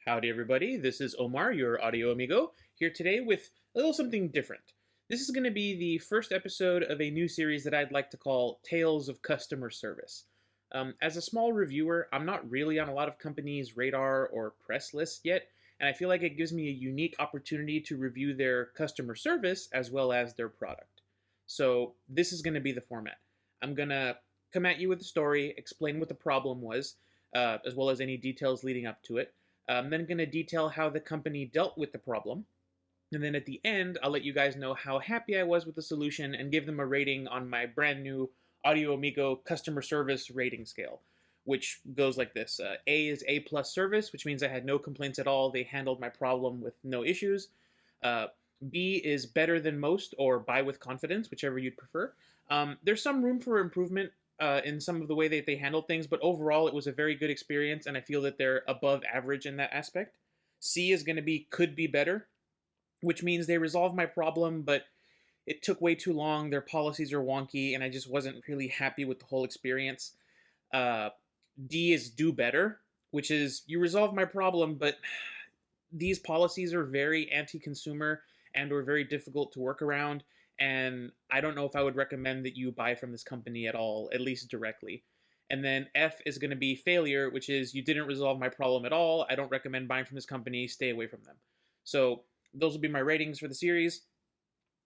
Howdy everybody, this is Omar, your audio amigo, here today with a little something different. This is going to be the first episode of a new series that I'd like to call Tales of Customer Service. As a small reviewer, I'm not really on a lot of companies' radar or press lists yet, and I feel like it gives me a unique opportunity to review their customer service as well as their product. So this is going to be the format. I'm going to come at you with a story, explain what the problem was, as well as any details leading up to it. I'm then going to detail how the company dealt with the problem. And then at the end, I'll let you guys know how happy I was with the solution and give them a rating on my brand new Audio Amigo customer service rating scale, which goes like this. A is A plus service, which means I had no complaints at all. They handled my problem with no issues. B is better than most, or buy with confidence, whichever you'd prefer. There's some room for improvement in some of the way that they handled things, but overall it was a very good experience, and I feel that they're above average in that aspect. C is going to be could be better, which means they resolved my problem, but it took way too long. Their policies are wonky, and I just wasn't really happy with the whole experience. D is do better, which is you resolve my problem, but these policies are very anti-consumer and or very difficult to work around, and I don't know if I would recommend that you buy from this company at all, at least directly. And then F is going to be failure, which is you didn't resolve my problem at all. I don't recommend buying from this company. Stay away from them. So those will be my ratings for the series.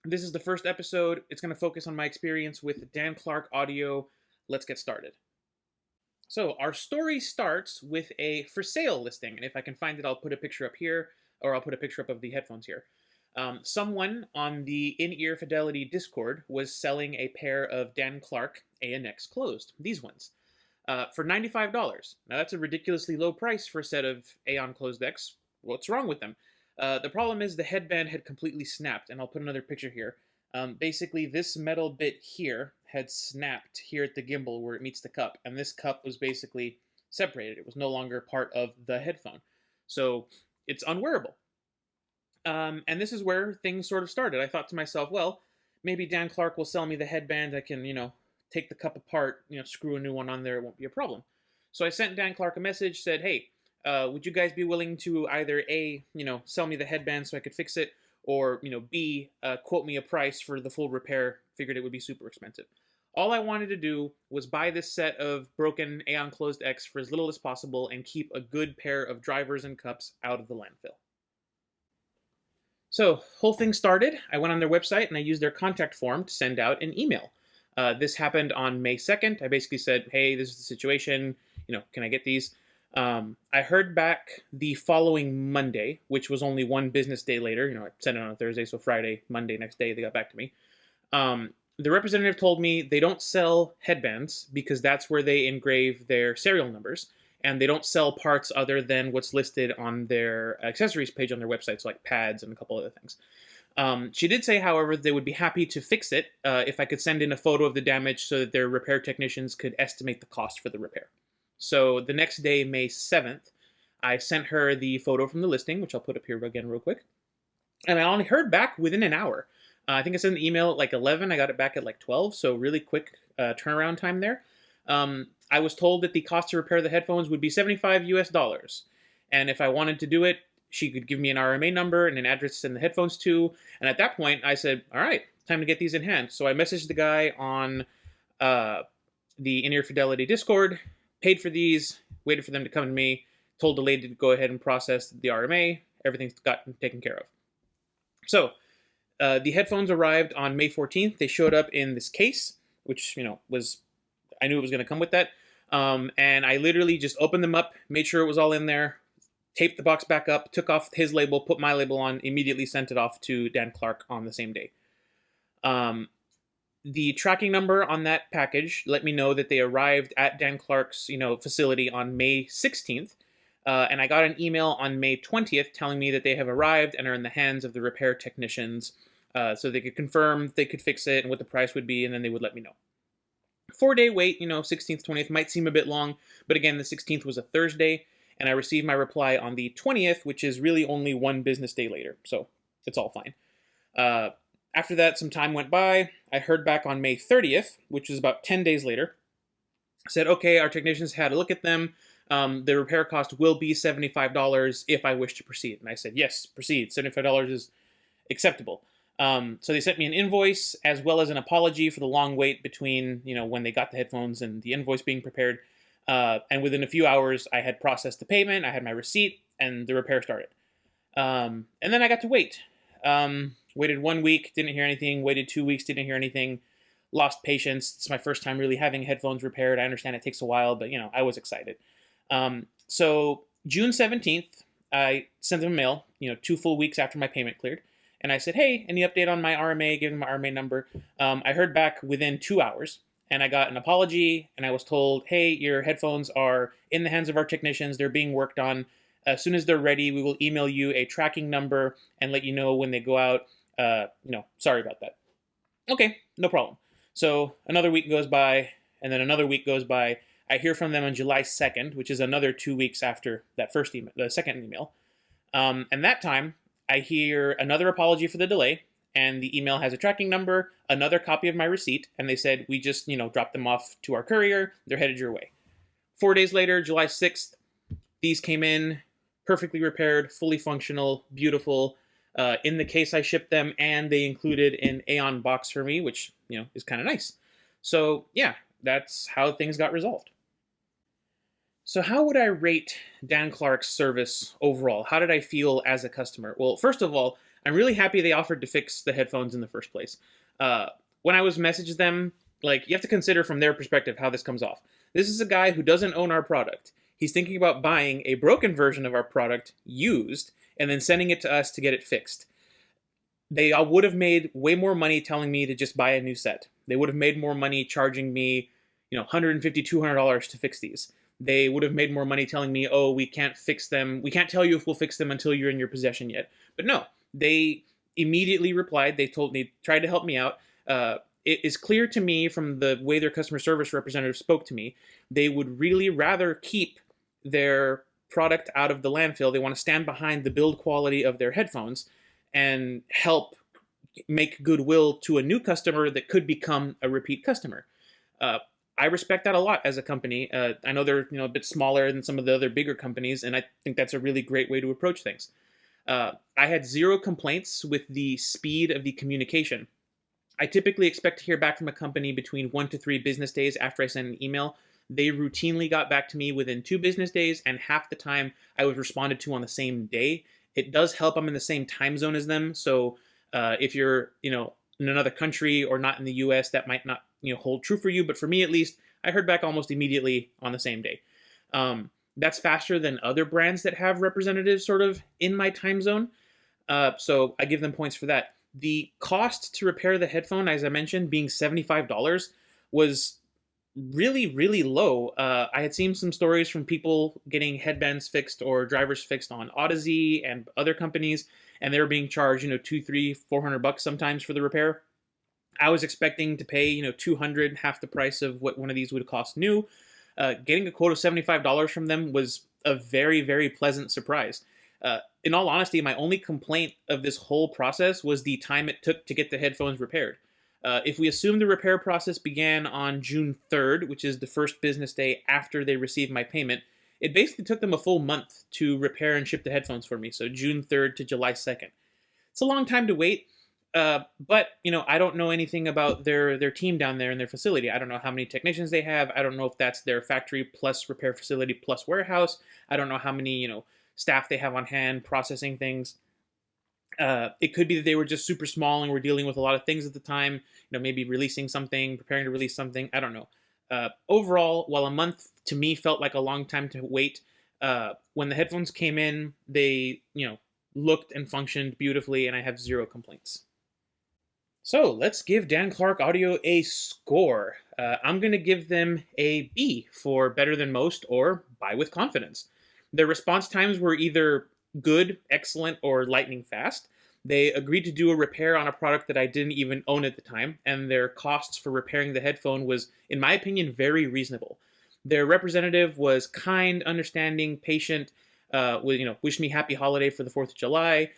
This is the first episode. It's going to focus on my experience with Dan Clark Audio. Let's get started. So our story starts with a for sale listing, and if I can find it, I'll put a picture up here, or I'll put a picture up of the headphones here. Someone on the In-Ear Fidelity Discord was selling a pair of Dan Clark ANX closed, these ones, for $95. Now that's a ridiculously low price for a set of Aeon closed decks. What's wrong with them? The problem is the headband had completely snapped, and I'll put another picture here. Basically, this metal bit here had snapped here at the gimbal where it meets the cup, and this cup was basically separated. It was no longer part of the headphone. So it's unwearable. And this is where things sort of started. I thought to myself, well, maybe Dan Clark will sell me the headband. I can, take the cup apart, screw a new one on there. It won't be a problem. So I sent Dan Clark a message, said, hey, would you guys be willing to either A, sell me the headband so I could fix it, or, B, quote me a price for the full repair. Figured it would be super expensive. All I wanted to do was buy this set of broken Aeon Closed X for as little as possible and keep a good pair of drivers and cups out of the landfill. So, whole thing started. I went on their website and I used their contact form to send out an email. This happened on May 2nd. I basically said, hey, this is the situation. Can I get these? I heard back the following Monday, which was only one business day later. I sent it on a Thursday, so Friday, Monday, next day, they got back to me. The representative told me they don't sell headbands because that's where they engrave their serial numbers, and they don't sell parts other than what's listed on their accessories page on their website, so like pads and a couple other things. She did say, however, they would be happy to fix it if I could send in a photo of the damage so that their repair technicians could estimate the cost for the repair. So the next day, May 7th, I sent her the photo from the listing, which I'll put up here again real quick. And I only heard back within an hour. I think I sent the email at like 11. I got it back at like 12, so really quick turnaround time there. I was told that the cost to repair the headphones would be $75 US. And if I wanted to do it, she could give me an RMA number and an address to send the headphones to. And at that point, I said, all right, time to get these in hand. So I messaged the guy on the In-Ear Fidelity Discord, paid for these, waited for them to come to me, told the lady to go ahead and process the RMA. Everything's gotten taken care of. So the headphones arrived on May 14th. They showed up in this case, which, I knew it was going to come with that. And I literally just opened them up, made sure it was all in there, taped the box back up, took off his label, put my label on, immediately sent it off to Dan Clark on the same day. The tracking number on that package let me know that they arrived at Dan Clark's, facility on May 16th. And I got an email on May 20th telling me that they have arrived and are in the hands of the repair technicians, so they could confirm they could fix it and what the price would be, and then they would let me know. 4-day wait, 16th, 20th might seem a bit long, but again, the 16th was a Thursday, and I received my reply on the 20th, which is really only one business day later, so it's all fine. After that, some time went by. I heard back on May 30th, which was about 10 days later. Said, okay, our technicians had a look at them. The repair cost will be $75 if I wish to proceed. And I said, yes, proceed. $75 is acceptable. So they sent me an invoice as well as an apology for the long wait between, when they got the headphones and the invoice being prepared. And within a few hours, I had processed the payment, I had my receipt, and the repair started. And then I got to wait. Waited 1 week, didn't hear anything. Waited 2 weeks, didn't hear anything. Lost patience. It's my first time really having headphones repaired. I understand it takes a while, but I was excited. So June 17th, I sent them a mail, 2 full weeks after my payment cleared. And I said, hey, any update on my RMA? Gave them my RMA number. I heard back within 2 hours, and I got an apology, and I was told, hey, your headphones are in the hands of our technicians. They're being worked on. As soon as they're ready, we will email you a tracking number and let you know when they go out. Sorry about that. Okay, no problem. So another week goes by, and then another week goes by. I hear from them on July 2nd, which is another 2 weeks after that first email, the second email. And that time, I hear another apology for the delay, and the email has a tracking number, another copy of my receipt, and they said, we just, dropped them off to our courier. They're headed your way. 4 days later, July 6th, these came in, perfectly repaired, fully functional, beautiful. In the case I shipped them, and they included an Aeon box for me, which, is kind of nice. So, yeah, that's how things got resolved. So how would I rate Dan Clark's service overall? How did I feel as a customer? Well, first of all, I'm really happy they offered to fix the headphones in the first place. When I was messaging them, you have to consider from their perspective how this comes off. This is a guy who doesn't own our product. He's thinking about buying a broken version of our product, used, and then sending it to us to get it fixed. They would have made way more money telling me to just buy a new set. They would have made more money charging me, $150, $200 to fix these. They would have made more money telling me, oh, we can't fix them. We can't tell you if we'll fix them until you're in your possession yet. But no, they immediately replied. They tried to help me out. It is clear to me from the way their customer service representative spoke to me, they would really rather keep their product out of the landfill. They want to stand behind the build quality of their headphones and help make goodwill to a new customer that could become a repeat customer. I respect that a lot as a company. I know they're a bit smaller than some of the other bigger companies, and I think that's a really great way to approach things. I had 0 complaints with the speed of the communication. I typically expect to hear back from a company between 1 to 3 business days after I send an email. They routinely got back to me within 2 business days, and half the time I was responded to on the same day. It does help I'm in the same time zone as them, so if you're in another country or not in the US, that might not hold true for you, but for me at least, I heard back almost immediately on the same day. That's faster than other brands that have representatives sort of in my time zone, so I give them points for that. The cost to repair the headphone, as I mentioned, being $75 was really, really low. I had seen some stories from people getting headbands fixed or drivers fixed on Odyssey and other companies, and they were being charged, $200, $300, $400 sometimes for the repair. I was expecting to pay, $200, half the price of what one of these would cost new. Getting a quote of $75 from them was a very, very pleasant surprise. In all honesty, my only complaint of this whole process was the time it took to get the headphones repaired. If we assume the repair process began on June 3rd, which is the first business day after they received my payment, it basically took them a full month to repair and ship the headphones for me, so June 3rd to July 2nd. It's a long time to wait, but, I don't know anything about their team down there in their facility. I don't know how many technicians they have. I don't know if that's their factory plus repair facility plus warehouse. I don't know how many, staff they have on hand processing things. It could be that they were just super small and were dealing with a lot of things at the time, maybe releasing something, preparing to release something. I don't know. Overall, while a month to me felt like a long time to wait, when the headphones came in, they, looked and functioned beautifully, and I have 0 complaints. So let's give Dan Clark Audio a score. I'm going to give them a B for better than most or buy with confidence. Their response times were either good, excellent, or lightning fast. They agreed to do a repair on a product that I didn't even own at the time, and their costs for repairing the headphone was, in my opinion, very reasonable. Their representative was kind, understanding, patient, wished me happy holiday for the 4th of July.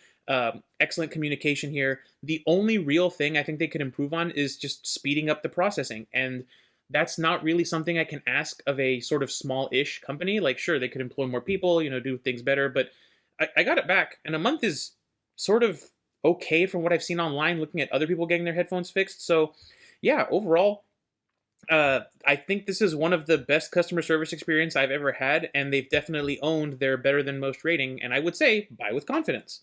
Excellent communication here. The only real thing I think they could improve on is just speeding up the processing. And that's not really something I can ask of a sort of small-ish company. Like, sure, they could employ more people, do things better, but I got it back, and a month is sort of okay from what I've seen online looking at other people getting their headphones fixed. So, yeah, overall, I think this is one of the best customer service experience I've ever had, and they've definitely owned their better than most rating, and I would say buy with confidence.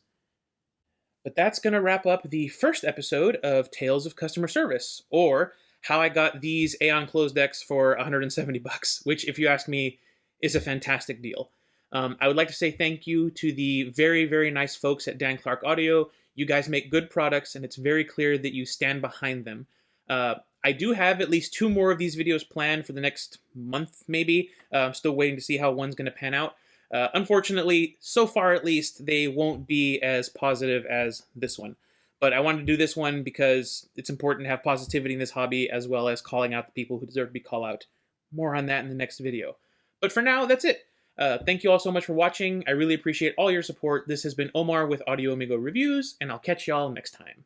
But that's going to wrap up the first episode of Tales of Customer Service, or how I got these Aeon closed decks for 170 bucks, which, if you ask me, is a fantastic deal. I would like to say thank you to the very, very nice folks at Dan Clark Audio. You guys make good products, and it's very clear that you stand behind them. I do have at least 2 more of these videos planned for the next month, maybe. I'm still waiting to see how one's going to pan out. Unfortunately, so far at least, they won't be as positive as this one. But I wanted to do this one because it's important to have positivity in this hobby, as well as calling out the people who deserve to be called out. More on that in the next video. But for now, that's it. Thank you all so much for watching. I really appreciate all your support. This has been Omar with Audio Amigo Reviews, and I'll catch y'all next time.